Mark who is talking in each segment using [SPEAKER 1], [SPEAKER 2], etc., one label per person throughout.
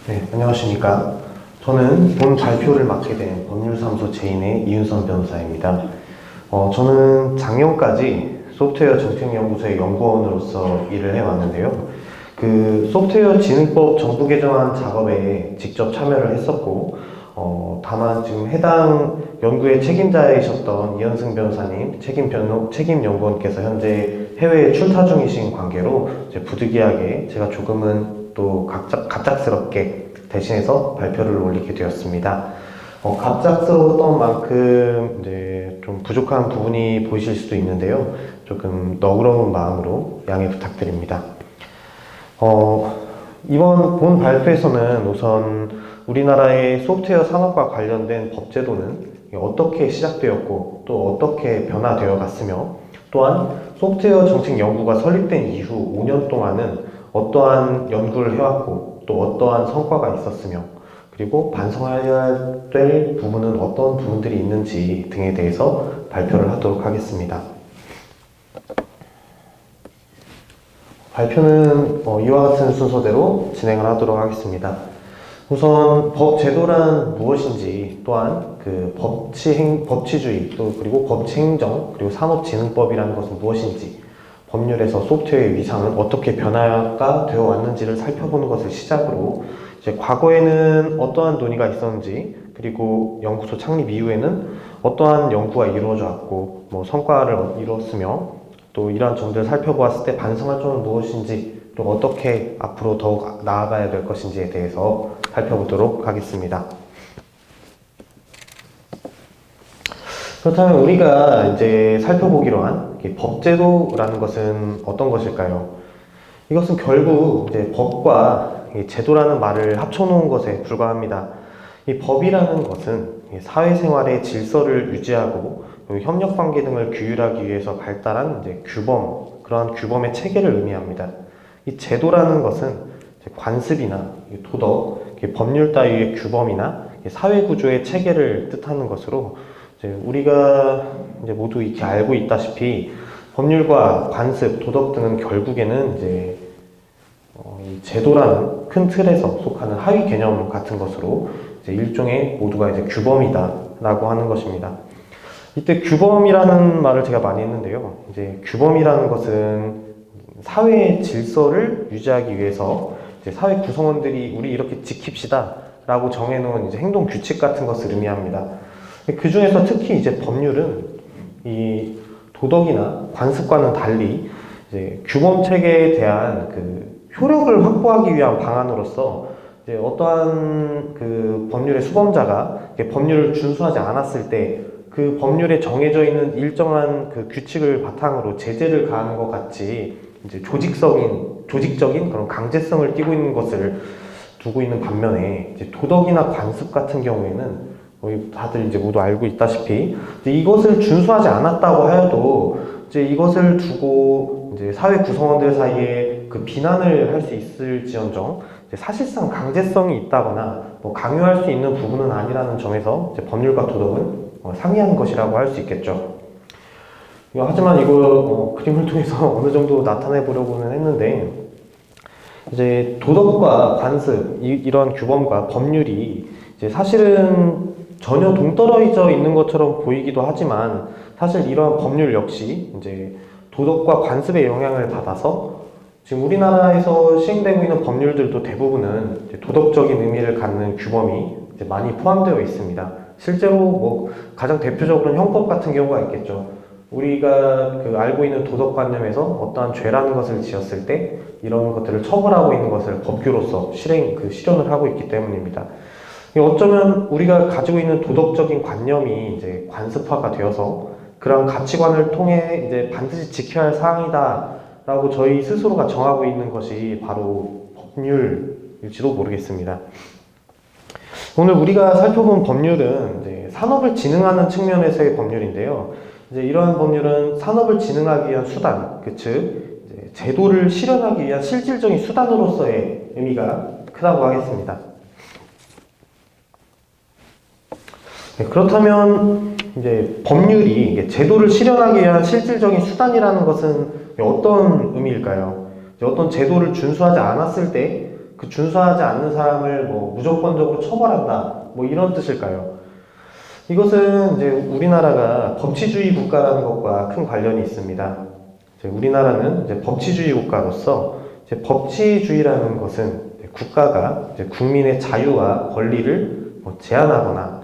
[SPEAKER 1] 네, 안녕하십니까. 저는 본 발표를 맡게 된 법률사무소 제인의 이윤선 변호사입니다. 저는 작년까지 소프트웨어 정책연구소의 연구원으로서 일을 해왔는데요. 그 소프트웨어 진흥법 정부 개정안 작업에 직접 참여를 했었고, 다만 지금 해당 연구의 책임자이셨던 이현승 변호사님, 책임 연구원께서 현재 해외에 출타 중이신 관계로 이제 부득이하게 제가 조금은 또 갑작스럽게 대신해서 발표를 올리게 되었습니다. 갑작스러웠던 만큼 이제 좀 부족한 부분이 보이실 수도 있는데요. 조금 너그러운 마음으로 양해 부탁드립니다. 이번 본 발표에서는 우선 우리나라의 소프트웨어 산업과 관련된 법제도는 어떻게 시작되었고 또 어떻게 변화되어 갔으며, 또한 소프트웨어 정책 연구가 설립된 이후 5년 동안은 어떠한 연구를 해왔고 또 어떠한 성과가 있었으며, 그리고 반성해야 될 부분은 어떤 부분들이 있는지 등에 대해서 발표를 하도록 하겠습니다. 발표는 이와 같은 순서대로 진행을 하도록 하겠습니다. 우선 법 제도란 무엇인지, 또한 그 법치주의, 또 그리고 법치행정, 그리고 산업진흥법이라는 것은 무엇인지, 법률에서 소프트웨어의 위상은 어떻게 변화가 되어 왔는지를 살펴보는 것을 시작으로, 이제 과거에는 어떠한 논의가 있었는지, 그리고 연구소 창립 이후에는 어떠한 연구가 이루어져 왔고 뭐 성과를 이루었으며, 또 이러한 점들을 살펴보았을 때 반성할 점은 무엇인지, 또 어떻게 앞으로 더욱 나아가야 될 것인지에 대해서 살펴보도록 하겠습니다. 그렇다면 우리가 이제 살펴보기로 한 법제도라는 것은 어떤 것일까요? 이것은 결국 이제 법과 제도라는 말을 합쳐놓은 것에 불과합니다. 이 법이라는 것은 사회생활의 질서를 유지하고 협력관계 등을 규율하기 위해서 발달한 이제 규범, 그러한 규범의 체계를 의미합니다. 이 제도라는 것은 관습이나 도덕, 법률 따위의 규범이나 사회구조의 체계를 뜻하는 것으로, 우리가 이제 모두 이렇게 알고 있다시피 법률과 관습, 도덕 등은 결국에는 이제 이 제도라는 큰 틀에서 속하는 하위 개념 같은 것으로 이제 일종의 모두가 이제 규범이다라고 하는 것입니다. 이때 규범이라는 말을 제가 많이 했는데요. 이제 규범이라는 것은 사회의 질서를 유지하기 위해서 이제 사회 구성원들이 우리 이렇게 지킵시다 라고 정해놓은 이제 행동 규칙 같은 것을 의미합니다. 그 중에서 특히 이제 법률은 이 도덕이나 관습과는 달리 이제 규범 체계에 대한 그 효력을 확보하기 위한 방안으로서 이제 어떠한 그 법률의 수범자가 법률을 준수하지 않았을 때 그 법률에 정해져 있는 일정한 그 규칙을 바탕으로 제재를 가하는 것 같이 이제 조직적인 그런 강제성을 띠고 있는 것을 두고 있는 반면에, 이제 도덕이나 관습 같은 경우에는 거의 다들 이제 모두 알고 있다시피 이제 이것을 준수하지 않았다고 하여도 이제 이것을 두고 이제 사회 구성원들 사이에 그 비난을 할 수 있을지언정 이제 사실상 강제성이 있다거나 뭐 강요할 수 있는 부분은 아니라는 점에서 이제 법률과 도덕은 상이한 것이라고 할 수 있겠죠. 하지만 이걸 그림을 통해서 어느 정도 나타내 보려고는 했는데, 이제 도덕과 관습, 이러한 규범과 법률이 이제 사실은 전혀 동떨어져 있는 것처럼 보이기도 하지만, 사실 이러한 법률 역시 이제 도덕과 관습의 영향을 받아서 지금 우리나라에서 시행되고 있는 법률들도 대부분은 이제 도덕적인 의미를 갖는 규범이 이제 많이 포함되어 있습니다. 실제로 뭐 가장 대표적으로는 형법 같은 경우가 있겠죠. 우리가 그 알고 있는 도덕관념에서 어떠한 죄라는 것을 지었을 때 이런 것들을 처벌하고 있는 것을 법규로서 실현을 하고 있기 때문입니다. 어쩌면 우리가 가지고 있는 도덕적인 관념이 이제 관습화가 되어서 그런 가치관을 통해 이제 반드시 지켜야 할 사항이다라고 저희 스스로가 정하고 있는 것이 바로 법률일지도 모르겠습니다. 오늘 우리가 살펴본 법률은 이제 산업을 진흥하는 측면에서의 법률인데요. 이제 이러한 법률은 산업을 진흥하기 위한 수단, 즉 제도를 실현하기 위한 실질적인 수단으로서의 의미가 크다고 하겠습니다. 그렇다면 이제 법률이 제도를 실현하기 위한 실질적인 수단이라는 것은 어떤 의미일까요? 어떤 제도를 준수하지 않았을 때 그 준수하지 않는 사람을 뭐 무조건적으로 처벌한다, 뭐 이런 뜻일까요? 이것은 이제 우리나라가 법치주의 국가라는 것과 큰 관련이 있습니다. 이제 우리나라는 이제 법치주의 국가로서 이제 법치주의라는 것은 이제 국가가 이제 국민의 자유와 권리를 뭐 제한하거나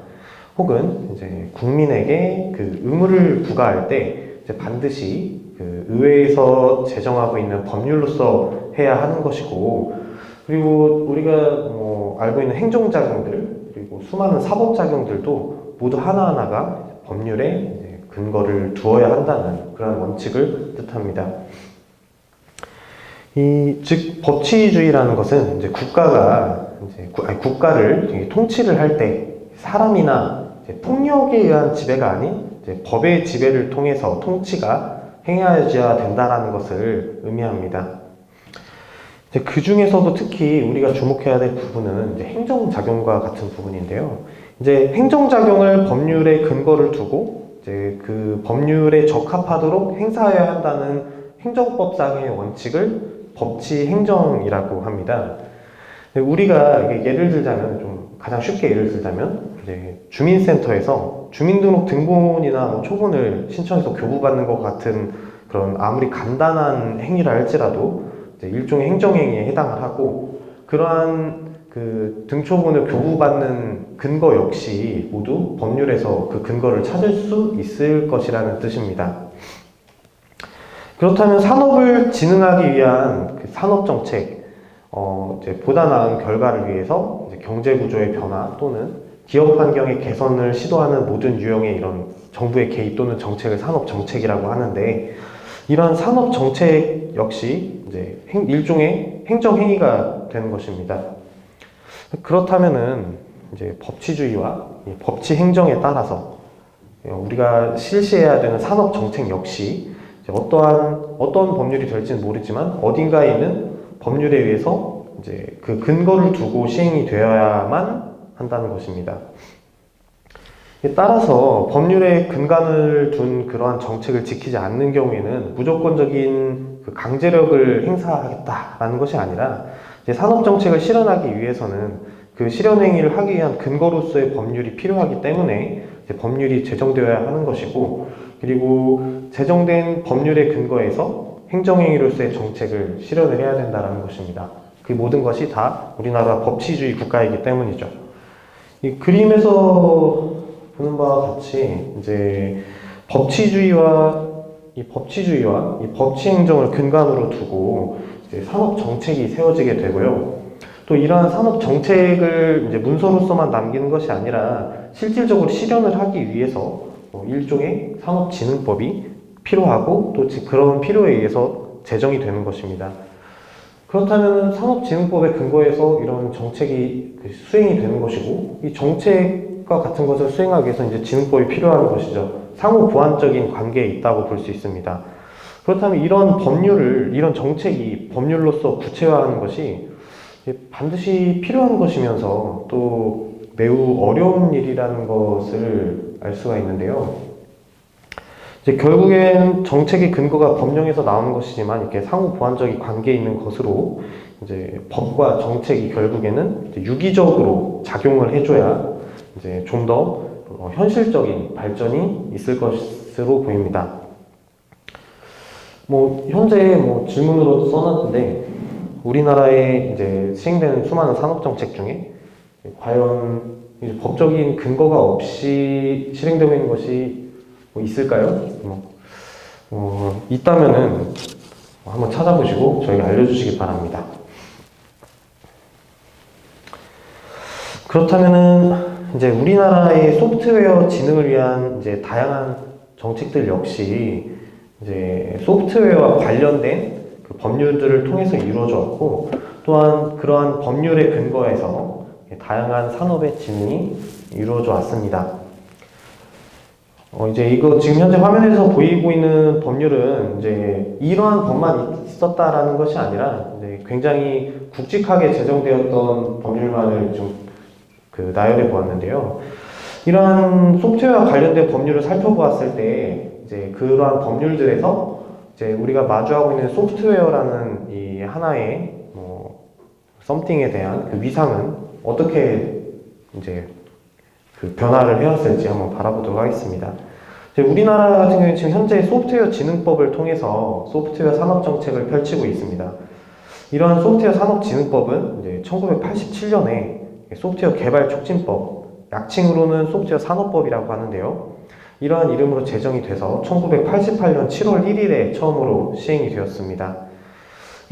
[SPEAKER 1] 혹은 이제 국민에게 그 의무를 부과할 때 이제 반드시 그 의회에서 제정하고 있는 법률로서 해야 하는 것이고, 그리고 우리가 뭐 알고 있는 행정작용들 그리고 수많은 사법작용들도 모두 하나하나가 법률에 이제 근거를 두어야 한다는 그런 원칙을 뜻합니다. 즉 법치주의라는 것은 이제 국가가 국가를 통치를 할 때 사람이나 폭력에 의한 지배가 아닌 법의 지배를 통해서 통치가 행해져야 된다라는 것을 의미합니다. 그 중에서도 특히 우리가 주목해야 될 부분은 이제 행정작용과 같은 부분인데요. 이제 행정작용을 법률에 근거를 두고 이제 그 법률에 적합하도록 행사해야 한다는 행정법상의 원칙을 법치행정이라고 합니다. 우리가 예를 들자면 좀 가장 쉽게 예를 들자면 이제 주민센터에서 주민등록 등본이나 뭐 초본을 신청해서 교부받는 것 같은 그런 아무리 간단한 행위라 할지라도 이제 일종의 행정행위에 해당을 하고, 그러한 그 등초본을 교부받는 근거 역시 모두 법률에서 그 근거를 찾을 수 있을 것이라는 뜻입니다. 그렇다면 산업을 진흥하기 위한 그 산업정책, 이제 보다 나은 결과를 위해서 이제 경제구조의 변화 또는 기업 환경의 개선을 시도하는 모든 유형의 이런 정부의 개입 또는 정책을 산업정책이라고 하는데, 이러한 산업정책 역시 이제 일종의 행정행위가 되는 것입니다. 그렇다면은 이제 법치주의와 법치행정에 따라서 우리가 실시해야 되는 산업정책 역시 어떤 법률이 될지는 모르지만 어딘가에 있는 법률에 의해서 이제 그 근거를 두고 시행이 되어야만 한다는 것입니다. 따라서 법률에 근간을 둔 그러한 정책을 지키지 않는 경우에는 무조건적인 그 강제력을 행사하겠다라는 것이 아니라 이제 산업정책을 실현하기 위해서는 그 실현행위를 하기 위한 근거로서의 법률이 필요하기 때문에 이제 법률이 제정되어야 하는 것이고, 그리고 제정된 법률의 근거에서 행정행위로서의 정책을 실현을 해야 된다는 것입니다. 그 모든 것이 다 우리나라 법치주의 국가이기 때문이죠. 이 그림에서 보는 바와 같이 이제 법치주의와 이 법치행정을 근간으로 두고 이제 산업 정책이 세워지게 되고요. 또 이러한 산업 정책을 이제 문서로서만 남기는 것이 아니라 실질적으로 실현을 하기 위해서 일종의 산업진흥법이 필요하고 또 그런 필요에 의해서 제정이 되는 것입니다. 그렇다면 산업진흥법에 근거해서 이런 정책이 수행이 되는 것이고, 이 정책과 같은 것을 수행하기 위해서 이제 진흥법이 필요한 것이죠. 상호 보완적인 관계에 있다고 볼 수 있습니다. 그렇다면 이런 정책이 법률로서 구체화하는 것이 반드시 필요한 것이면서 또 매우 어려운 일이라는 것을 알 수가 있는데요. 이제 결국엔 정책의 근거가 법령에서 나오는 것이지만 이렇게 상호 보완적인 관계에 있는 것으로 이제 법과 정책이 결국에는 이제 유기적으로 작용을 해줘야 이제 좀 더 현실적인 발전이 있을 것으로 보입니다. 현재 질문으로 써놨는데, 우리나라에 이제 시행되는 수많은 산업정책 중에 과연 이제 법적인 근거가 없이 실행되고 있는 것이 있을까요? 있다면은 한번 찾아보시고 저희가 알려주시기 바랍니다. 그렇다면은 이제 우리나라의 소프트웨어 진흥을 위한 이제 다양한 정책들 역시 이제 소프트웨어와 관련된 그 법률들을 통해서 이루어져 왔고, 또한 그러한 법률의 근거에서 다양한 산업의 진흥이 이루어져 왔습니다. 이제 이거 지금 현재 화면에서 보이고 있는 법률은 이제 이러한 법만 있었다라는 것이 아니라 이제 굉장히 굵직하게 제정되었던 법률만을 좀 나열해 보았는데요. 이러한 소프트웨어와 관련된 법률을 살펴보았을 때 이제 그러한 법률들에서 이제 우리가 마주하고 있는 소프트웨어라는 이 하나의 썸띵에 대한 그 위상은 어떻게 이제 그 변화를 해왔을지 한번 바라보도록 하겠습니다. 우리나라 같은 경우에 지금 현재 소프트웨어 진흥법을 통해서 소프트웨어 산업 정책을 펼치고 있습니다. 이러한 소프트웨어 산업진흥법은 이제 1987년에 소프트웨어 개발 촉진법, 약칭으로는 소프트웨어 산업법이라고 하는데요. 이러한 이름으로 제정이 돼서 1988년 7월 1일에 처음으로 시행이 되었습니다.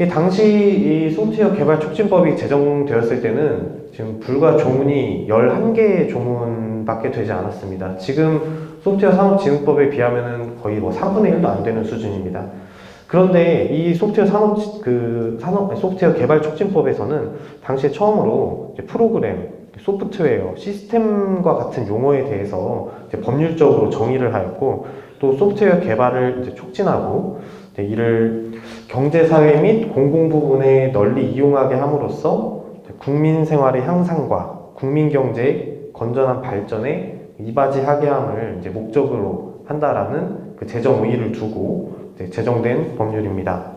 [SPEAKER 1] 당시 이 소프트웨어 개발 촉진법이 제정되었을 때는 지금 불과 조문이 11개의 조문밖에 되지 않았습니다. 지금 소프트웨어 산업진흥법에 비하면 거의 뭐 3분의 1도 안 되는 수준입니다. 그런데 이 소프트웨어 개발 촉진법에서는 당시에 처음으로 프로그램, 소프트웨어, 시스템과 같은 용어에 대해서 법률적으로 정의를 하였고, 또 소프트웨어 개발을 이제 촉진하고 이를 경제사회 및 공공부문에 널리 이용하게 함으로써 국민 생활의 향상과 국민 경제의 건전한 발전에 이바지하게 함을 이제 목적으로 한다라는 그 제정 의의를 두고 제정된 법률입니다.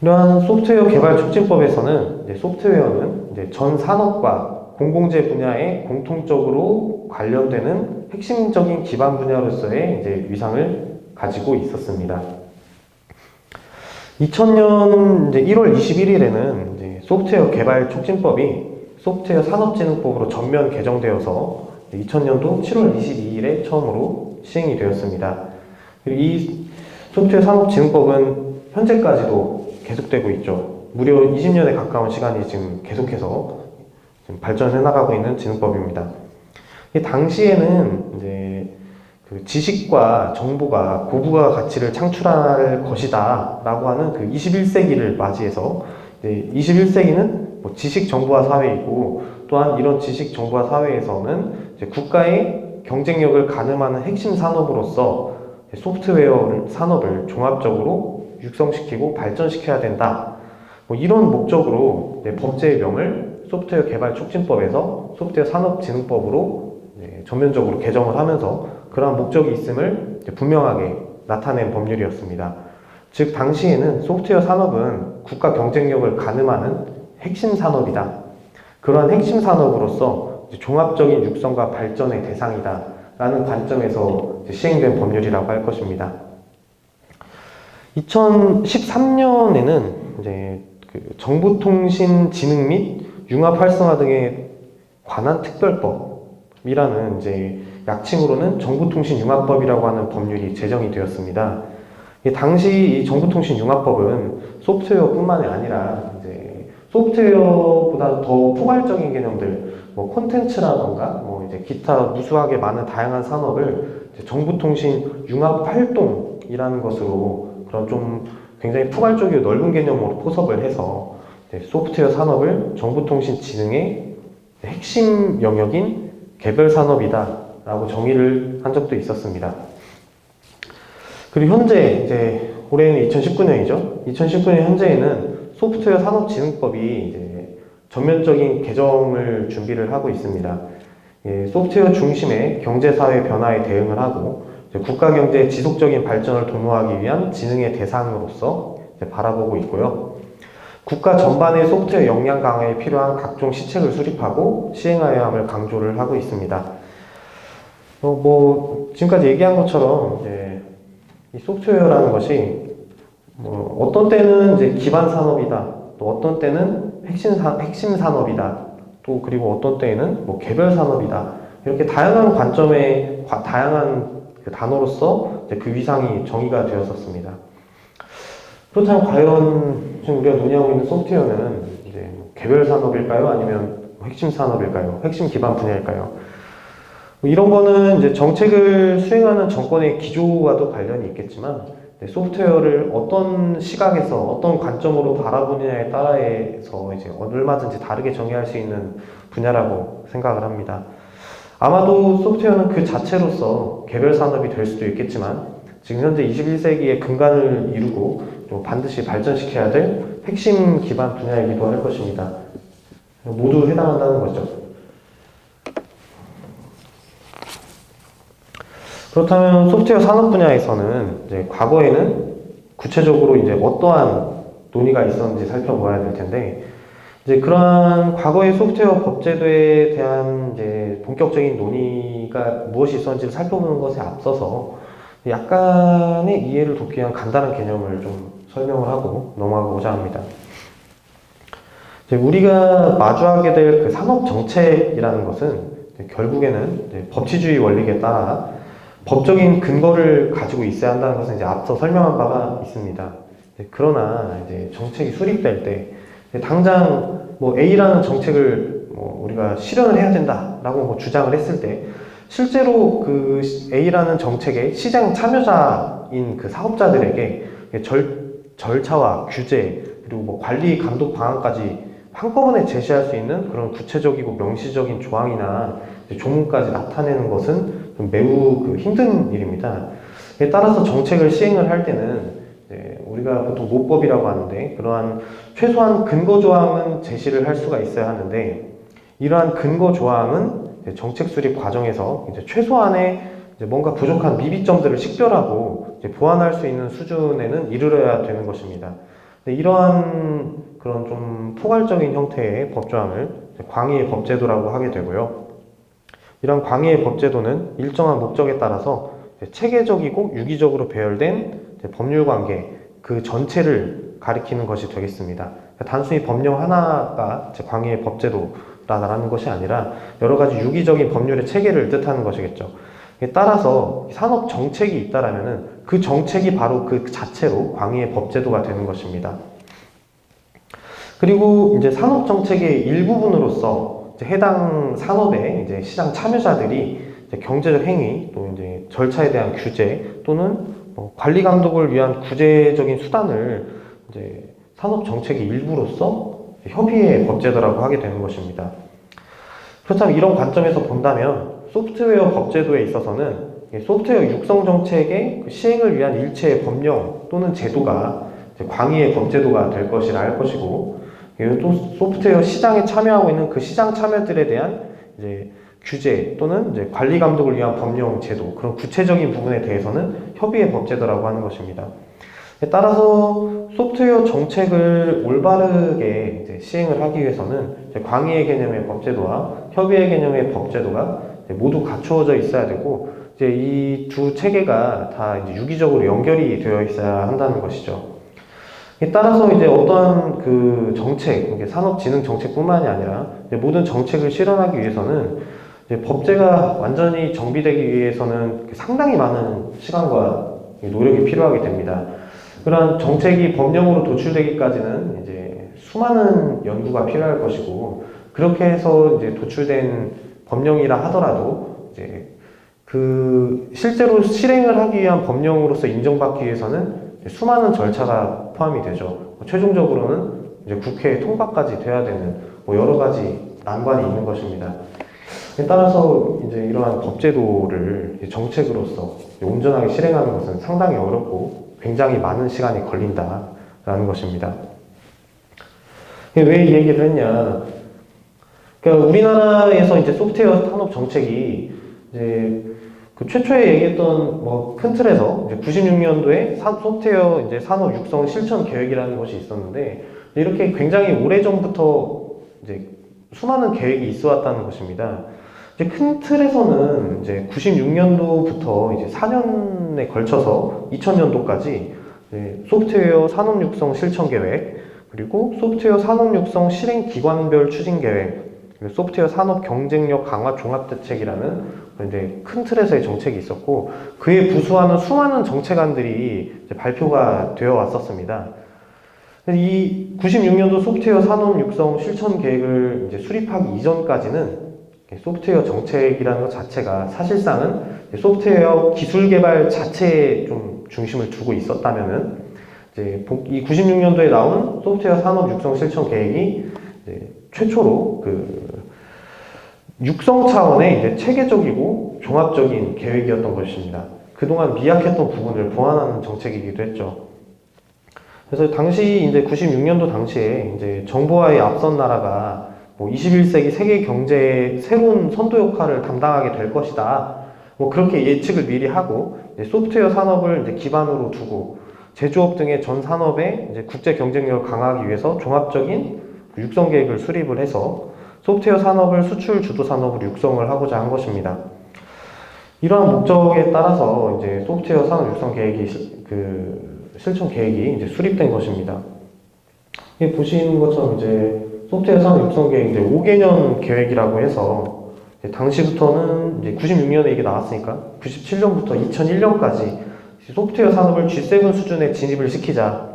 [SPEAKER 1] 이러한 소프트웨어 개발 촉진법에서는 소프트웨어는 전 산업과 공공재 분야에 공통적으로 관련되는 핵심적인 기반 분야로서의 위상을 가지고 있었습니다. 2000년 1월 21일에는 소프트웨어 개발 촉진법이 소프트웨어 산업진흥법으로 전면 개정되어서 2000년도 7월 22일에 처음으로 시행이 되었습니다. 이 소프트웨어 산업진흥법은 현재까지도 계속되고 있죠. 무려 20년에 가까운 시간이 지금 계속해서 지금 발전해 나가고 있는 진흥법입니다. 당시에는 그 지식과 정보가 고부가 가치를 창출할 것이다 라고 하는 그 21세기를 맞이해서 21세기는 뭐 지식 정보화 사회이고, 또한 이런 지식 정보화 사회에서는 국가의 경쟁력을 가늠하는 핵심 산업으로서 소프트웨어 산업을 종합적으로 육성시키고 발전시켜야 된다. 뭐 이런 목적으로 법제명을 소프트웨어 개발 촉진법에서 소프트웨어 산업진흥법으로 전면적으로 개정을 하면서 그러한 목적이 있음을 분명하게 나타낸 법률이었습니다. 즉 당시에는 소프트웨어 산업은 국가 경쟁력을 가늠하는 핵심 산업이다. 그러한 핵심 산업으로서 종합적인 육성과 발전의 대상이다 라는 관점에서 시행된 법률이라고 할 것입니다. 2013년에는 그 정보통신진흥 및 융합 활성화 등에 관한 특별법이라는 약칭으로는 정보통신융합법이라고 하는 법률이 제정이 되었습니다. 당시 이 정보통신융합법은 소프트웨어뿐만이 아니라 소프트웨어보다 더 포괄적인 개념들, 뭐 콘텐츠라던가 기타 무수하게 많은 다양한 산업을 정보통신 융합 활동이라는 것으로 그런 좀 굉장히 포괄적이고 넓은 개념으로 포섭을 해서 소프트웨어 산업을 정보통신 진흥의 핵심 영역인 개별 산업이다 라고 정의를 한 적도 있었습니다. 그리고 현재 올해는 2019년이죠. 2019년 현재에는 소프트웨어 산업진흥법이 전면적인 개정을 준비를 하고 있습니다. 소프트웨어 중심의 경제사회 변화에 대응을 하고 국가 경제의 지속적인 발전을 도모하기 위한 진흥의 대상으로서 바라보고 있고요. 국가 전반의 소프트웨어 역량 강화에 필요한 각종 시책을 수립하고 시행하여야 함을 강조를 하고 있습니다. 지금까지 얘기한 것처럼 이 소프트웨어라는 것이 어떤 때는 기반 산업이다, 또 어떤 때는 핵심 산업이다, 또 그리고 어떤 때에는 개별 산업이다, 이렇게 다양한 관점의 다양한 그 단어로서 그 위상이 정의가 되었었습니다. 그렇다면 과연 지금 우리가 논의하고 있는 소프트웨어는 개별 산업일까요? 아니면 핵심 산업일까요? 핵심 기반 분야일까요? 이런 거는 정책을 수행하는 정권의 기조와도 관련이 있겠지만, 소프트웨어를 어떤 시각에서 어떤 관점으로 바라보느냐에 따라서 얼마든지 다르게 정의할 수 있는 분야라고 생각을 합니다. 아마도 소프트웨어는 그 자체로서 개별 산업이 될 수도 있겠지만, 지금 현재 21세기의 근간을 이루고 또 반드시 발전시켜야 될 핵심 기반 분야이기도 할 것입니다. 모두 해당한다는 거죠. 그렇다면 소프트웨어 산업 분야에서는 과거에는 구체적으로 어떠한 논의가 있었는지 살펴봐야 될 텐데, 이제 그러한 과거의 소프트웨어 법제도에 대한 이제 본격적인 논의가 무엇이 있었는지를 살펴보는 것에 앞서서 약간의 이해를 돕기 위한 간단한 개념을 좀 설명을 하고 넘어가고자 합니다. 이제 우리가 마주하게 될 그 산업 정책이라는 것은 결국에는 이제 법치주의 원칙에 따라 법적인 근거를 가지고 있어야 한다는 것은 이제 앞서 설명한 바가 있습니다. 그러나 이제 정책이 수립될 때 당장 뭐 A라는 정책을 뭐 우리가 실현을 해야 된다라고 뭐 주장을 했을 때 실제로 그 A라는 정책의 시장 참여자인 그 사업자들에게 절차와 규제 그리고 뭐 관리 감독 방안까지 한꺼번에 제시할 수 있는 그런 구체적이고 명시적인 조항이나 조문까지 나타내는 것은 좀 매우 그 힘든 일입니다. 따라서 정책을 시행을 할 때는 우리가 보통 모법이라고 하는데 그러한 최소한 근거 조항은 제시를 할 수가 있어야 하는데 이러한 근거 조항은 정책 수립 과정에서 이제 최소한의 이제 뭔가 부족한 미비점들을 식별하고 이제 보완할 수 있는 수준에는 이르러야 되는 것입니다. 이러한 그런 좀 포괄적인 형태의 법조항을 광의의 법제도라고 하게 되고요. 이런 광의의 법제도는 일정한 목적에 따라서 체계적이고 유기적으로 배열된 법률 관계 그 전체를 가리키는 것이 되겠습니다. 단순히 법령 하나가 광의의 법제도라는 것이 아니라 여러 가지 유기적인 법률의 체계를 뜻하는 것이겠죠. 따라서 산업 정책이 있다라면은 그 정책이 바로 그 자체로 광의의 법제도가 되는 것입니다. 그리고 이제 산업 정책의 일부분으로서 이제 해당 산업의 이제 시장 참여자들이 이제 경제적 행위 또 이제 절차에 대한 규제 또는 관리 감독을 위한 구제적인 수단을 이제 산업 정책의 일부로서 협의의 법제도라고 하게 되는 것입니다. 그렇다면 이런 관점에서 본다면 소프트웨어 법제도에 있어서는 소프트웨어 육성 정책의 시행을 위한 일체의 법령 또는 제도가 광의의 법제도가 될 것이라 할 것이고 또 소프트웨어 시장에 참여하고 있는 그 시장 참여들에 대한 이제 규제 또는 이제 관리 감독을 위한 법령 제도 그런 구체적인 부분에 대해서는 협의의 법제도라고 하는 것입니다. 따라서 소프트웨어 정책을 올바르게 이제 시행을 하기 위해서는 광의의 개념의 법제도와 협의의 개념의 법제도가 모두 갖추어져 있어야 되고 이제 이 두 체계가 다 이제 유기적으로 연결이 되어 있어야 한다는 것이죠. 따라서 이제 어떠한 그 정책, 산업진흥 정책뿐만이 아니라 모든 정책을 실현하기 위해서는 이제 법제가 완전히 정비되기 위해서는 상당히 많은 시간과 노력이 필요하게 됩니다. 그러한 정책이 법령으로 도출되기까지는 이제 수많은 연구가 필요할 것이고 그렇게 해서 이제 도출된 법령이라 하더라도 이제 그 실제로 실행을 하기 위한 법령으로서 인정받기 위해서는 수많은 절차가 포함이 되죠. 최종적으로는 이제 국회 통과까지 돼야 되는 여러 가지 난관이 있는 것입니다. 따라서 이제 이러한 법제도를 정책으로서 온전하게 실행하는 것은 상당히 어렵고 굉장히 많은 시간이 걸린다라는 것입니다. 왜 이 얘기를 했냐? 그러니까 우리나라에서 이제 소프트웨어 산업 정책이 이제 그 최초에 얘기했던 큰 틀에서 이제 96년도에 소프트웨어 이제 산업 육성 실천 계획이라는 것이 있었는데 이렇게 굉장히 오래 전부터 이제 수많은 계획이 있어 왔다는 것입니다. 이제 큰 틀에서는 이제 96년도부터 이제 4년에 걸쳐서 2000년도까지 소프트웨어 산업 육성 실천 계획 그리고 소프트웨어 산업 육성 실행 기관별 추진 계획 소프트웨어 산업 경쟁력 강화 종합대책이라는 이제 큰 틀에서의 정책이 있었고 그에 부수하는 수많은 정책안들이 발표가 되어 왔었습니다. 이 96년도 소프트웨어 산업 육성 실천 계획을 이제 수립하기 이전까지는 소프트웨어 정책이라는 것 자체가 사실상은 소프트웨어 기술 개발 자체에 좀 중심을 두고 있었다면은 이제 이 96년도에 나온 소프트웨어 산업 육성 실천 계획이 이제 최초로 그 육성 차원의 이제 체계적이고 종합적인 계획이었던 것입니다. 그동안 미약했던 부분을 보완하는 정책이기도 했죠. 그래서 당시 이제 96년도 당시에 이제 정보화에 앞선 나라가 21세기 세계 경제의 새로운 선도 역할을 담당하게 될 것이다. 그렇게 예측을 미리 하고 소프트웨어 산업을 이제 기반으로 두고 제조업 등의 전 산업의 이제 국제 경쟁력을 강화하기 위해서 종합적인 육성 계획을 수립을 해서 소프트웨어 산업을 수출 주도 산업으로 육성을 하고자 한 것입니다. 이러한 목적에 따라서 이제 소프트웨어 산업 육성 계획이 실천 계획이 이제 수립된 것입니다. 보시는 것처럼 이제 소프트웨어 산업 육성 계획 이제 5개년 계획이라고 해서 당시부터는 이제 96년에 이게 나왔으니까 97년부터 2001년까지 소프트웨어 산업을 G7 수준에 진입을 시키자.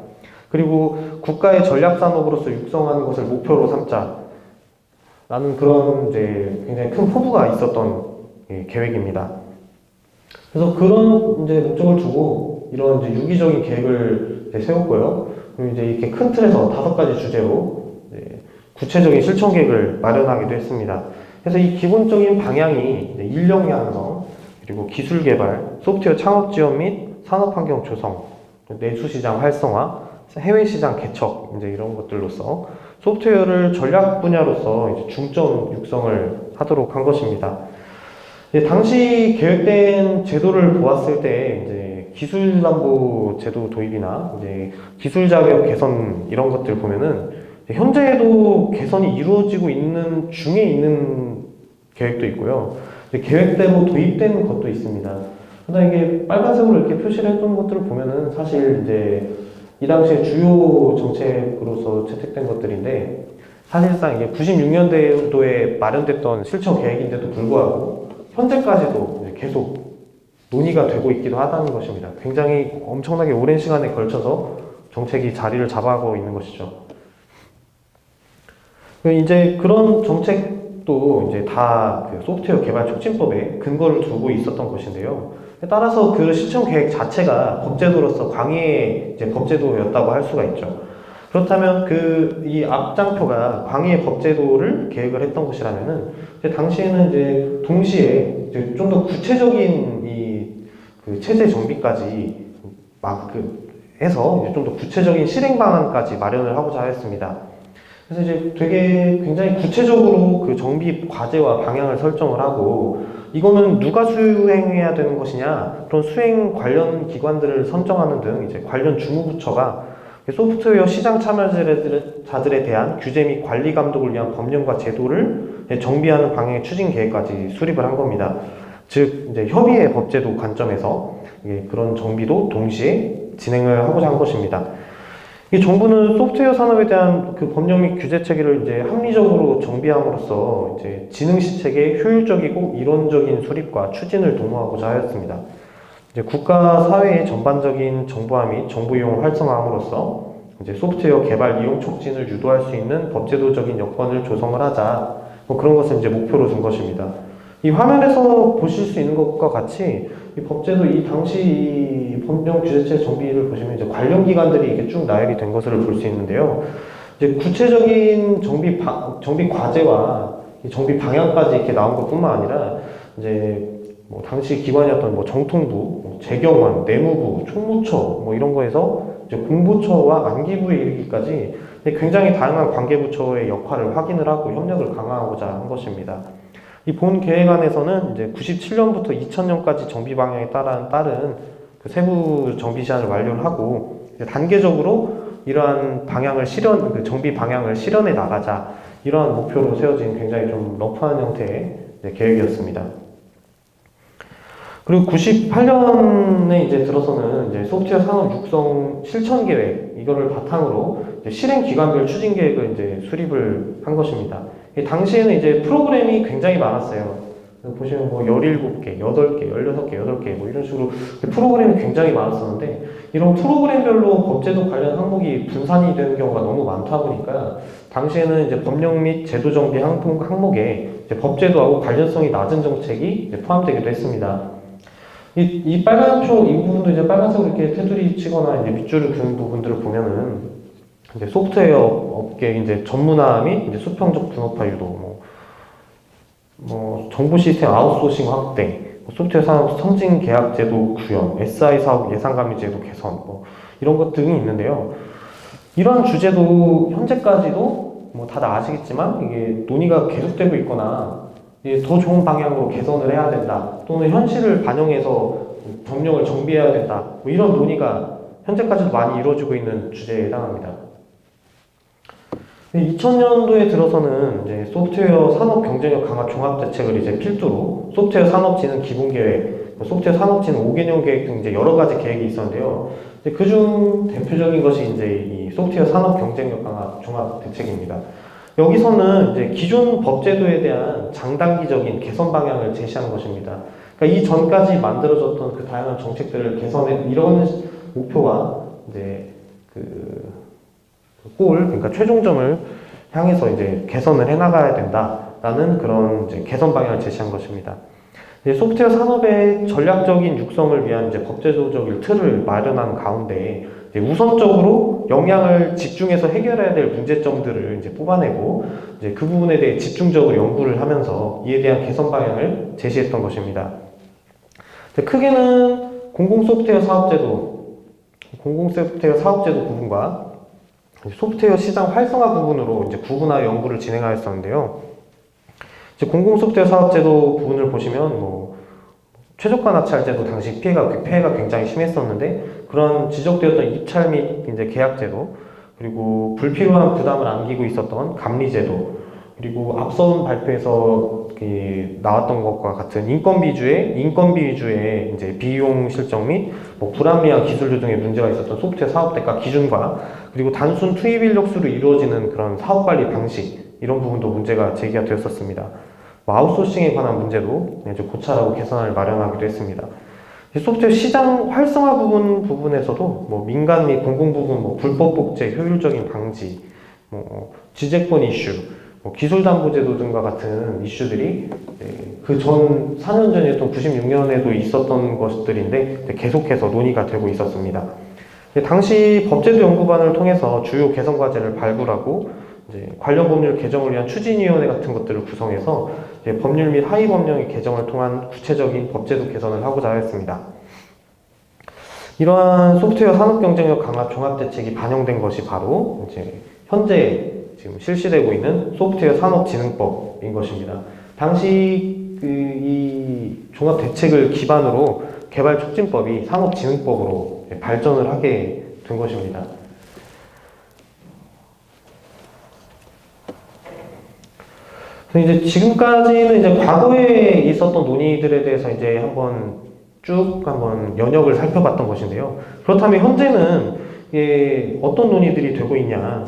[SPEAKER 1] 그리고 국가의 전략 산업으로서 육성하는 것을 목표로 삼자. 라는 그런 이제 굉장히 큰 포부가 있었던 계획입니다. 그래서 그런 이제 목적을 두고 이런 이제 유기적인 계획을 이제 세웠고요. 그리고 이제 이렇게 큰 틀에서 5가지 주제로 구체적인 실천 계획을 마련하기도 했습니다. 그래서 이 기본적인 방향이 인력 양성, 그리고 기술 개발, 소프트웨어 창업 지원 및 산업 환경 조성, 내수 시장 활성화, 해외 시장 개척 이제 이런 것들로서 소프트웨어를 전략 분야로서 이제 중점 육성을 하도록 한 것입니다. 당시 계획된 제도를 보았을 때 이제 기술담보 제도 도입이나 이제 기술 자격 개선 이런 것들 보면은 현재에도 개선이 이루어지고 있는 중에 있는 계획도 있고요. 계획대로 도입된 것도 있습니다. 그러나 이게 빨간색으로 이렇게 표시를 했던 것들을 보면은 사실 이제 이 당시에 주요 정책으로서 채택된 것들인데 사실상 이게 96년도에 마련됐던 실천 계획인데도 불구하고 현재까지도 계속 논의가 되고 있기도 하다는 것입니다. 굉장히 엄청나게 오랜 시간에 걸쳐서 정책이 자리를 잡아가고 있는 것이죠. 이제 그런 정책도 이제 다 소프트웨어 개발 촉진법에 근거를 두고 있었던 것인데요. 따라서 그 실천 계획 자체가 법제도로서 광의의 이제 법제도였다고 할 수가 있죠. 그렇다면 이 앞장표가 광의의 법제도를 계획을 했던 것이라면은 당시에는 이제 동시에 이제 좀 더 구체적인 그 체제 정비까지 해서 좀 더 구체적인 실행 방안까지 마련을 하고자 하였습니다. 그래서 이제 되게 굉장히 구체적으로 그 정비 과제와 방향을 설정을 하고 이거는 누가 수행해야 되는 것이냐 그런 수행 관련 기관들을 선정하는 등 이제 관련 주무부처가 소프트웨어 시장 참여자들에 대한 규제 및 관리 감독을 위한 법령과 제도를 정비하는 방향의 추진 계획까지 수립을 한 겁니다. 즉 이제 협의의 법제도 관점에서 그런 정비도 동시에 진행을 하고자 한 것입니다. 이 정부는 소프트웨어 산업에 대한 그 법령 및 규제 체계를 이제 합리적으로 정비함으로써 이제 지능 시책의 효율적이고 이론적인 수립과 추진을 도모하고자 하였습니다. 이제 국가 사회의 전반적인 정보화 및 정보 이용을 활성화함으로써 이제 소프트웨어 개발 이용 촉진을 유도할 수 있는 법제도적인 여건을 조성을 하자. 그런 것을 이제 목표로 둔 것입니다. 이 화면에서 보실 수 있는 것과 같이 이 법제도 이 당시 이 법령 규제체 정비를 보시면 이제 관련 기관들이 이게 쭉 나열이 된 것을 볼 수 있는데요. 이제 구체적인 정비 과제와 정비 방향까지 이렇게 나온 것뿐만 아니라 이제 뭐 당시 기관이었던 뭐 정통부, 재경원, 내무부, 총무처 뭐 이런 거에서 이제 공보처와 안기부에 이르기까지 굉장히 다양한 관계부처의 역할을 확인을 하고 협력을 강화하고자 한 것입니다. 이 본 계획안에서는 이제 97년부터 2000년까지 정비 방향에 따른 그 세부 정비 시한을 완료를 하고 단계적으로 이러한 방향을 그 정비 방향을 실현해 나가자 이러한 목표로 세워진 굉장히 좀 러프한 형태의 계획이었습니다. 그리고 98년에 이제 들어서는 이제 소프트웨어 산업 육성 실천 계획 이거를 바탕으로 이제 실행 기관별 추진 계획을 이제 수립을 한 것입니다. 당시에는 이제 프로그램이 굉장히 많았어요. 보시면 뭐 17개, 8개, 16개, 8개 뭐 이런 식으로 프로그램이 굉장히 많았었는데 이런 프로그램별로 법제도 관련 항목이 분산이 되는 경우가 너무 많다 보니까 당시에는 이제 법령 및 제도 정비 항목에 이제 법제도하고 관련성이 낮은 정책이 이제 포함되기도 했습니다. 이 빨간 표 이 부분도 이제 빨간색으로 이렇게 테두리 치거나 이제 밑줄을 그는 부분들을 보면은 이제 소프트웨어 업계 이제 전문화 및 이제 수평적 분업화 유도, 정보 시스템 아웃소싱 확대, 소프트웨어 산업 선진 계약 제도 구현, SI 사업 예산 감리 제도 개선, 이런 것 등이 있는데요. 이러한 주제도 현재까지도 다들 아시겠지만 이게 논의가 계속되고 있거나 더 좋은 방향으로 개선을 해야 된다, 또는 현실을 반영해서 법령을 정비해야 된다, 이런 논의가 현재까지도 많이 이루어지고 있는 주제에 해당합니다. 2000년도에 들어서는 이제 소프트웨어 산업 경쟁력 강화 종합 대책을 이제 필두로 소프트웨어 산업진흥 기본계획, 소프트웨어 산업진흥 5개년 계획 등 이제 여러 가지 계획이 있었는데요. 그중 대표적인 것이 이제 이 소프트웨어 산업 경쟁력 강화 종합 대책입니다. 여기서는 이제 기존 법제도에 대한 장단기적인 개선 방향을 제시하는 것입니다. 그러니까 이전까지 만들어졌던 그 다양한 정책들을 개선해 이런 목표와 이제 그러니까 최종점을 향해서 이제 개선을 해나가야 된다라는 그런 이제 개선 방향을 제시한 것입니다. 이제 소프트웨어 산업의 전략적인 육성을 위한 이제 법제도적인 틀을 마련하는 가운데 이제 우선적으로 역량을 집중해서 해결해야 될 문제점들을 이제 뽑아내고 이제 그 부분에 대해 집중적으로 연구를 하면서 이에 대한 개선 방향을 제시했던 것입니다. 크게는 공공소프트웨어 사업제도 부분과 소프트웨어 시장 활성화 부분으로 이제 구분하여 연구를 진행하였었는데요. 이제 공공소프트웨어 사업제도 부분을 보시면 최저가 낙찰제도 당시 폐해가 굉장히 심했었는데 그런 지적되었던 입찰 및 이제 계약제도 그리고 불필요한 부담을 안기고 있었던 감리제도 그리고 앞선 발표에서 나왔던 것과 같은 인건비 위주의 이제 비용 실적 및 불합리한 기술료 등의 문제가 있었던 소프트웨어 사업 대가 기준과 그리고 단순 투입 인력수로 이루어지는 그런 사업 관리 방식 이런 부분도 문제가 제기가 되었었습니다. 아웃소싱에 관한 문제도 이제 고찰하고 개선을 마련하기도 했습니다. 소프트웨어 시장 활성화 부분에서도 민간 및 공공 부분 불법 복제 효율적인 방지 지재권 이슈 기술담보제도 등과 같은 이슈들이 그 전 4년 전이었던 96년에도 있었던 것들인데 계속해서 논의가 되고 있었습니다. 당시 법제도 연구반을 통해서 주요 개선 과제를 발굴하고 이제 관련 법률 개정을 위한 추진위원회 같은 것들을 구성해서 이제 법률 및 하위 법령의 개정을 통한 구체적인 법제도 개선을 하고자 하였습니다. 이러한 소프트웨어 산업 경쟁력 강화 종합대책이 반영된 것이 바로 이제 현재 지금 실시되고 있는 소프트웨어 산업진흥법인 것입니다. 당시 이 종합대책을 기반으로 개발촉진법이 산업진흥법으로 발전을 하게 된 것입니다. 이제 지금까지는 이제 과거에 있었던 논의들에 대해서 이제 한번 연역을 살펴봤던 것인데요. 그렇다면 현재는 어떤 논의들이 되고 있냐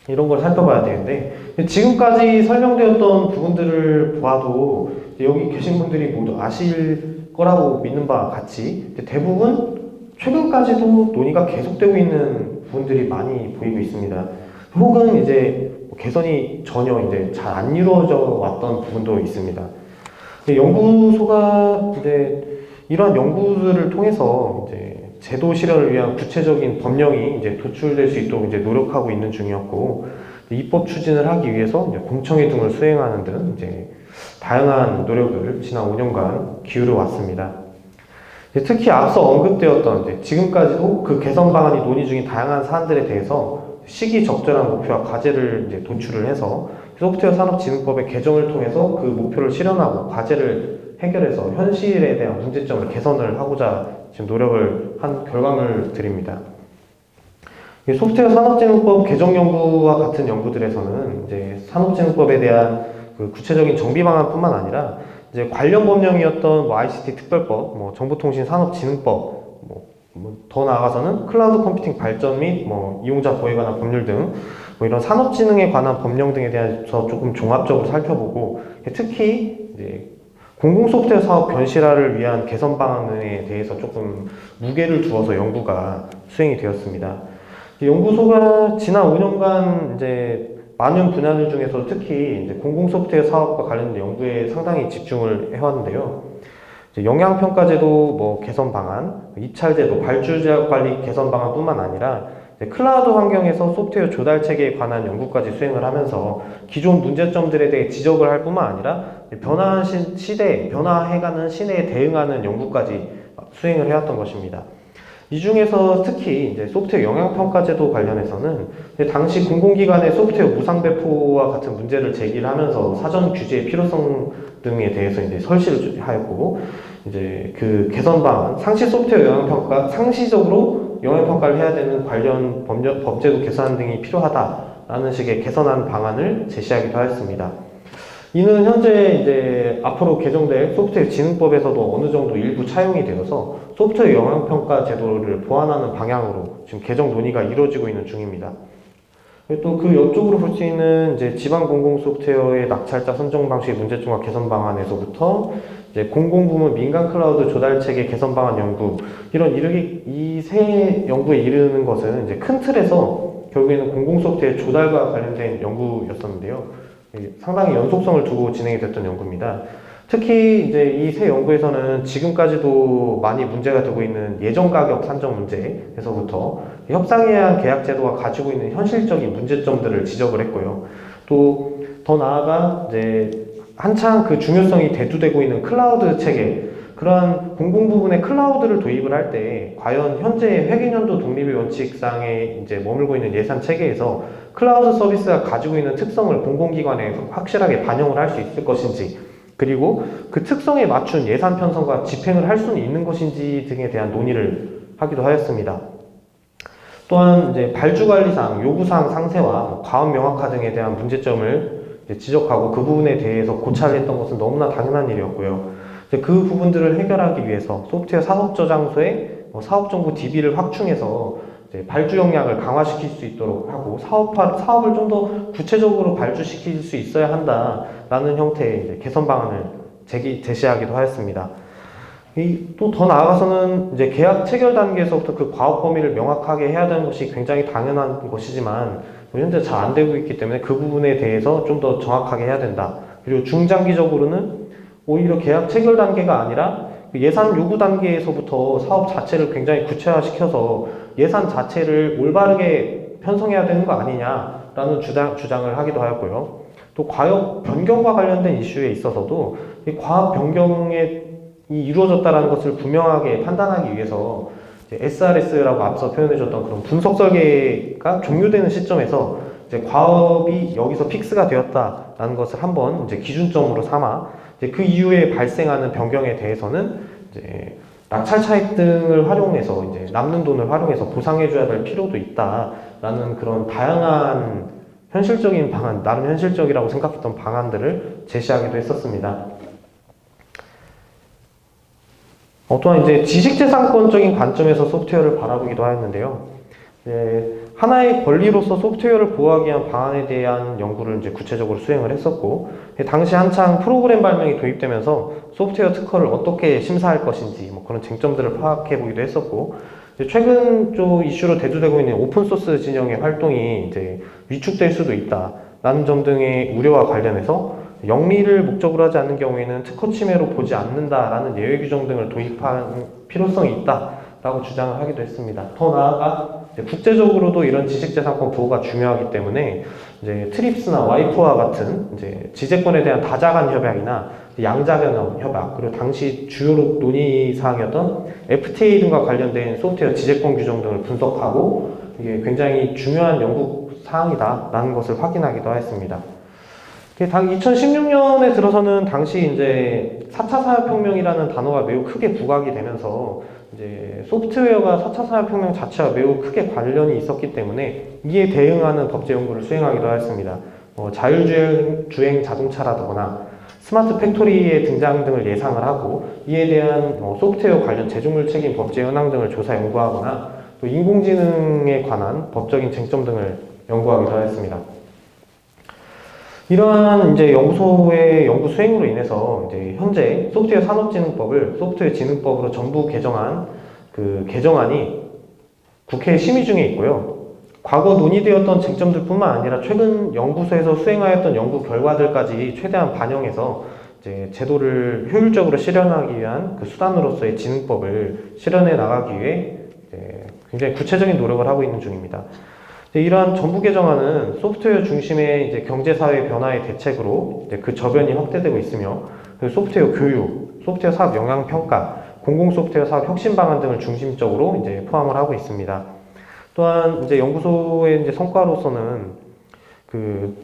[SPEAKER 1] 이런 걸 살펴봐야 되는데 지금까지 설명되었던 부분들을 보아도 여기 계신 분들이 모두 아실 거라고 믿는 바와 같이 대부분 최근까지도 논의가 계속되고 있는 부분들이 많이 보이고 있습니다. 혹은 이제 개선이 전혀 이제 잘 안 이루어져 왔던 부분도 있습니다. 연구소가 이제 이러한 연구들을 통해서 이제 제도 실현을 위한 구체적인 법령이 이제 도출될 수 있도록 이제 노력하고 있는 중이었고 입법 추진을 하기 위해서 이제 공청회 등을 수행하는 등 이제 다양한 노력을 지난 5년간 기울여 왔습니다. 특히 앞서 언급되었던 이제 지금까지도 그 개선 방안이 논의 중인 다양한 사안들에 대해서 시기적절한 목표와 과제를 이제 도출을 해서 소프트웨어 산업진흥법의 개정을 통해서 그 목표를 실현하고 과제를 해결해서 현실에 대한 문제점을 개선을 하고자 지금 노력을 한 결과물들입니다. 소프트웨어 산업진흥법 개정 연구와 같은 연구들에서는 이제 산업진흥법에 대한 그 구체적인 정비 방안뿐만 아니라 이제 관련 법령이었던 ICT 특별법, 정보통신산업진흥법, 더 나아가서는 클라우드 컴퓨팅 발전 및 이용자 보호에 관한 법률 등 이런 산업진흥에 관한 법령 등에 대해서 조금 종합적으로 살펴보고 특히 이제 공공소프트웨어 사업 변실화를 위한 개선 방안에 대해서 조금 무게를 두어서 연구가 수행이 되었습니다. 연구소가 지난 5년간 이제 많은 분야들 중에서 특히 이제 공공소프트웨어 사업과 관련된 연구에 상당히 집중을 해왔는데요. 영양평가제도 개선 방안, 입찰제도, 발주제약 관리 개선 방안뿐만 아니라 클라우드 환경에서 소프트웨어 조달 체계에 관한 연구까지 수행을 하면서 기존 문제점들에 대해 지적을 할 뿐만 아니라 변화한 변화해가는 시대에 대응하는 연구까지 수행을 해왔던 것입니다. 이 중에서 특히 이제 소프트웨어 영향평가제도 관련해서는 당시 공공기관의 소프트웨어 무상 배포와 같은 문제를 제기를 하면서 사전 규제의 필요성 등에 대해서 이제 설치를 하였고, 이제 그 개선 방안, 상시 소프트웨어 영향평가, 상시적으로 영향평가를 해야 되는 관련 법제도 개선 등이 필요하다라는 식의 개선안 방안을 제시하기도 하였습니다. 이는 현재 이제 앞으로 개정될 소프트웨어 진흥법에서도 어느 정도 일부 차용이 되어서 소프트웨어 영향평가 제도를 보완하는 방향으로 지금 개정 논의가 이루어지고 있는 중입니다. 또 그 옆쪽으로 볼 수 있는 이제 지방 공공 소프트웨어의 낙찰자 선정 방식 문제점과 개선 방안에서부터 이제 공공부문 민간 클라우드 조달 체계 개선 방안 연구 이런 이 세 연구에 이르는 것은 이제 큰 틀에서 결국에는 공공 소프트웨어 조달과 관련된 연구였었는데요. 상당히 연속성을 두고 진행이 됐던 연구입니다. 특히 이제 이 세 연구에서는 지금까지도 많이 문제가 되고 있는 예정 가격 산정 문제에서부터 협상에 의한 계약 제도가 가지고 있는 현실적인 문제점들을 지적을 했고요. 또 더 나아가 이제 한창 그 중요성이 대두되고 있는 클라우드 체계, 그러한 공공 부분의 클라우드를 도입을 할 때 과연 현재 회계연도 독립의 원칙상에 이제 머물고 있는 예산 체계에서 클라우드 서비스가 가지고 있는 특성을 공공기관에 확실하게 반영을 할 수 있을 것인지, 그리고 그 특성에 맞춘 예산 편성과 집행을 할 수는 있는 것인지 등에 대한 논의를 하기도 하였습니다. 또한 이제 발주관리상 요구사항 상세와 과업 명확화 등에 대한 문제점을 지적하고 그 부분에 대해서 고찰을 했던 것은 너무나 당연한 일이었고요. 그 부분들을 해결하기 위해서 소프트웨어 사업저장소의 사업정보 DB를 확충해서 발주 역량을 강화시킬 수 있도록 하고 사업을 좀 더 구체적으로 발주시킬 수 있어야 한다라는 형태의 개선 방안을 제시하기도 하였습니다. 또 더 나아가서는 이제 계약 체결 단계에서부터 그 과업 범위를 명확하게 해야 되는 것이 굉장히 당연한 것이지만 현재 잘 안 되고 있기 때문에 그 부분에 대해서 좀 더 정확하게 해야 된다. 그리고 중장기적으로는 오히려 계약 체결 단계가 아니라 예산 요구 단계에서부터 사업 자체를 굉장히 구체화시켜서 예산 자체를 올바르게 편성해야 되는 거 아니냐라는 주장을 하기도 하였고요. 또 과업 변경과 관련된 이슈에 있어서도 이 과업 변경이 이루어졌다는 것을 분명하게 판단하기 위해서 SRS라고 앞서 표현해줬던 그런 분석 설계가 종료되는 시점에서 이제 과업이 여기서 픽스가 되었다라는 것을 한번 이제 기준점으로 삼아 이제 그 이후에 발생하는 변경에 대해서는 이제 낙찰 차익 등을 활용해서 이제 남는 돈을 활용해서 보상해줘야 될 필요도 있다라는 그런 다양한 현실적인 방안, 나름 현실적이라고 생각했던 방안들을 제시하기도 했었습니다. 또한 이제 지식재산권적인 관점에서 소프트웨어를 바라보기도 하였는데요. 하나의 권리로서 소프트웨어를 보호하기 위한 방안에 대한 연구를 이제 구체적으로 수행을 했었고, 당시 한창 프로그램 발명이 도입되면서 소프트웨어 특허를 어떻게 심사할 것인지 뭐 그런 쟁점들을 파악해 보기도 했었고, 최근 좀 이슈로 대두되고 있는 오픈소스 진영의 활동이 이제 위축될 수도 있다라는 점 등의 우려와 관련해서 영리를 목적으로 하지 않는 경우에는 특허 침해로 보지 않는다라는 예외 규정 등을 도입하는 필요성이 있다라고 주장을 하기도 했습니다. 더 나아가 국제적으로도 이런 지식재산권 보호가 중요하기 때문에 이제 트립스나 와이프와 같은 이제 지재권에 대한 다자간 협약이나 양자간 협약, 그리고 당시 주요 논의 사항이었던 FTA 등과 관련된 소프트웨어 지재권 규정 등을 분석하고 이게 굉장히 중요한 연구 사항이다라는 것을 확인하기도 하였습니다. 2016년에 들어서는 당시 이제 4차 산업혁명이라는 단어가 매우 크게 부각이 되면서 이제 소프트웨어가 4차 산업혁명 자체와 매우 크게 관련이 있었기 때문에 이에 대응하는 법제 연구를 수행하기도 하였습니다. 자율주행 자동차라거나 스마트 팩토리의 등장 등을 예상을 하고 이에 대한 소프트웨어 관련 제조물 책임 법제 현황 등을 조사 연구하거나 또 인공지능에 관한 법적인 쟁점 등을 연구하기도 하였습니다. 이러한 이제 연구소의 연구 수행으로 인해서 이제 현재 소프트웨어 산업진흥법을 소프트웨어 진흥법으로 전부 개정한 그 개정안이 국회 심의 중에 있고요. 과거 논의되었던 쟁점들뿐만 아니라 최근 연구소에서 수행하였던 연구 결과들까지 최대한 반영해서 이제 제도를 효율적으로 실현하기 위한 그 수단으로서의 진흥법을 실현해 나가기 위해 굉장히 구체적인 노력을 하고 있는 중입니다. 이러한 정부 개정안은 소프트웨어 중심의 이제 경제사회 변화의 대책으로 그 저변이 확대되고 있으며 소프트웨어 교육, 소프트웨어 사업 영향 평가, 공공 소프트웨어 사업 혁신 방안 등을 중심적으로 이제 포함을 하고 있습니다. 또한 이제 연구소의 이제 성과로서는 그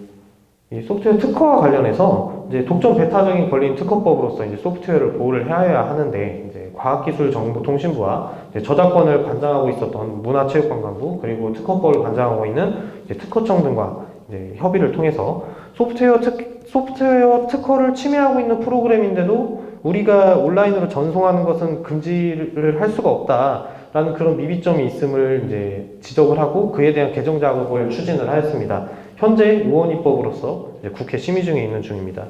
[SPEAKER 1] 이 소프트웨어 특허와 관련해서 이제 독점 배타적인 권리인 특허법으로서 이제 소프트웨어를 보호를 해야 하는데, 이제 과학기술정보통신부와 이제 저작권을 관장하고 있었던 문화체육관광부, 그리고 특허법을 관장하고 있는 이제 특허청 등과 이제 협의를 통해서 소프트웨어 특허를 침해하고 있는 프로그램인데도 우리가 온라인으로 전송하는 것은 금지를 할 수가 없다라는 그런 미비점이 있음을 이제 지적을 하고, 그에 대한 개정 작업을 추진을 하였습니다. 현재 의원 입법으로서 이제 국회 심의 중에 있는 중입니다.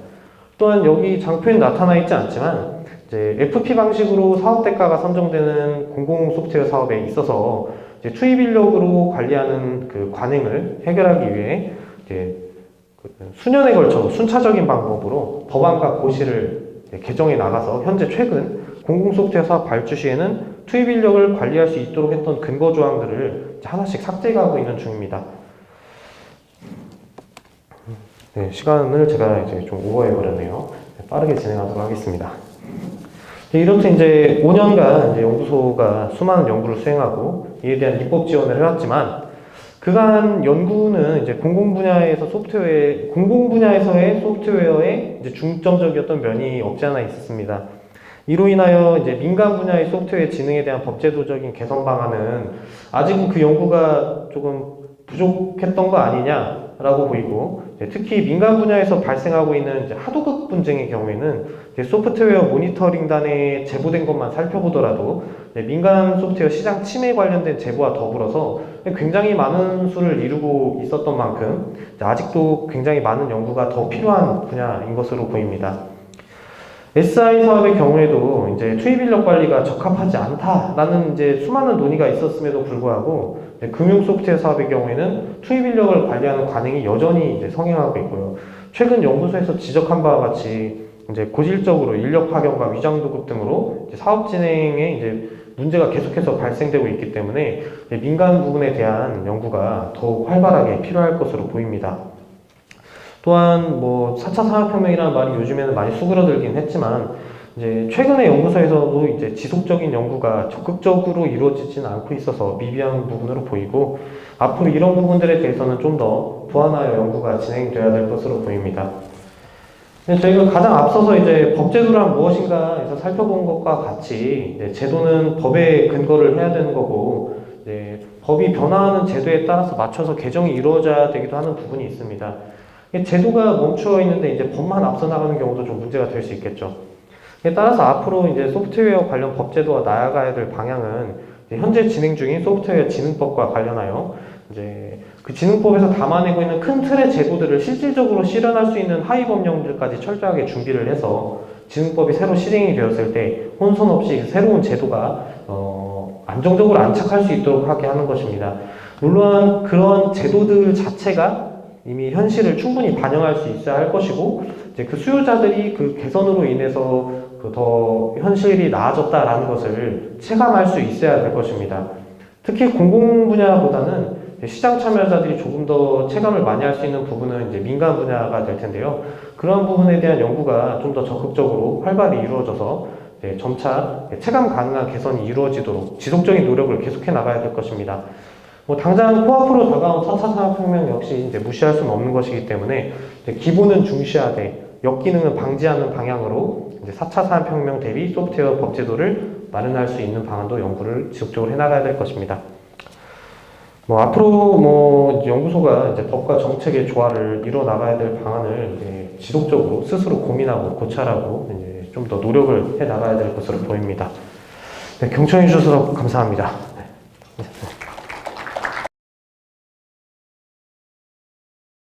[SPEAKER 1] 또한 여기 장표에 나타나 있지 않지만, 이제 FP 방식으로 사업 대가가 선정되는 공공 소프트웨어 사업에 있어서 이제 투입 인력으로 관리하는 그 관행을 해결하기 위해 이제 수년에 걸쳐 순차적인 방법으로 법안과 고시를 개정해 나가서 현재 최근 공공 소프트웨어 사업 발주 시에는 투입 인력을 관리할 수 있도록 했던 근거 조항들을 하나씩 삭제하고 있는 중입니다. 네, 시간을 제가 이제 좀 오버해 버렸네요. 빠르게 진행하도록 하겠습니다. 이렇듯 이제 5년간 이제 연구소가 수많은 연구를 수행하고 이에 대한 입법 지원을 해왔지만, 그간 연구는 이제 공공 분야에서의 소프트웨어에 이제 중점적이었던 면이 없지 않아 있었습니다. 이로 인하여 이제 민간 분야의 소프트웨어 진흥에 대한 법제도적인 개선 방안은 아직은 그 연구가 조금 부족했던 거 아니냐라고 보이고, 특히 민간 분야에서 발생하고 있는 이제 하도급 분쟁의 경우에는 소프트웨어 모니터링단에 제보된 것만 살펴보더라도 민간 소프트웨어 시장 침해 관련된 제보와 더불어서 굉장히 많은 수를 이루고 있었던 만큼 아직도 굉장히 많은 연구가 더 필요한 분야인 것으로 보입니다. SI 사업의 경우에도 이제 투입 인력 관리가 적합하지 않다라는 이제 수많은 논의가 있었음에도 불구하고, 금융 소프트웨어 사업의 경우에는 투입 인력을 관리하는 관행이 여전히 이제 성행하고 있고요. 최근 연구소에서 지적한 바와 같이 이제 고질적으로 인력 파견과 위장 도급 등으로 이제 사업 진행에 이제 문제가 계속해서 발생되고 있기 때문에 민간 부분에 대한 연구가 더욱 활발하게 필요할 것으로 보입니다. 또한 뭐 4차 산업혁명이라는 말이 요즘에는 많이 수그러들긴 했지만, 이제 최근에 연구소에서도 이제 지속적인 연구가 적극적으로 이루어지지는 않고 있어서 미비한 부분으로 보이고, 앞으로 이런 부분들에 대해서는 좀 더 보완하여 연구가 진행되어야 될 것으로 보입니다. 저희가 가장 앞서서 이제 법제도란 무엇인가에서 살펴본 것과 같이 이제 제도는 법에 근거를 해야 되는 거고, 이제 법이 변화하는 제도에 따라서 맞춰서 개정이 이루어져야 되기도 하는 부분이 있습니다. 제도가 멈추어 있는데 이제 법만 앞서 나가는 경우도 좀 문제가 될 수 있겠죠. 따라서 앞으로 이제 소프트웨어 관련 법제도가 나아가야 될 방향은 현재 진행 중인 소프트웨어 진흥법과 관련하여 이제 그 진흥법에서 담아내고 있는 큰 틀의 제도들을 실질적으로 실현할 수 있는 하위 법령들까지 철저하게 준비를 해서 진흥법이 새로 실행이 되었을 때 혼선 없이 새로운 제도가 안정적으로 안착할 수 있도록 하게 하는 것입니다. 물론 그런 제도들 자체가 이미 현실을 충분히 반영할 수 있어야 할 것이고, 이제 그 수요자들이 그 개선으로 인해서 더 현실이 나아졌다라는 것을 체감할 수 있어야 될 것입니다. 특히 공공 분야보다는 시장 참여자들이 조금 더 체감을 많이 할 수 있는 부분은 이제 민간 분야가 될 텐데요. 그런 부분에 대한 연구가 좀 더 적극적으로 활발히 이루어져서 점차 체감 가능한 개선이 이루어지도록 지속적인 노력을 계속해 나가야 될 것입니다. 뭐 당장 코앞으로 다가온 4차 산업혁명 역시 이제 무시할 수는 없는 것이기 때문에 기본은 중시하되 역기능은 방지하는 방향으로 이제 4차 산업혁명 대비 소프트웨어 법제도를 마련할 수 있는 방안도 연구를 지속적으로 해나가야 될 것입니다. 뭐 앞으로 뭐 연구소가 이제 법과 정책의 조화를 이뤄 나가야 될 방안을 이제 지속적으로 스스로 고민하고 고찰하고 이제 좀 더 노력을 해 나가야 될 것으로 보입니다. 네, 경청해 주셔서 감사합니다. 네.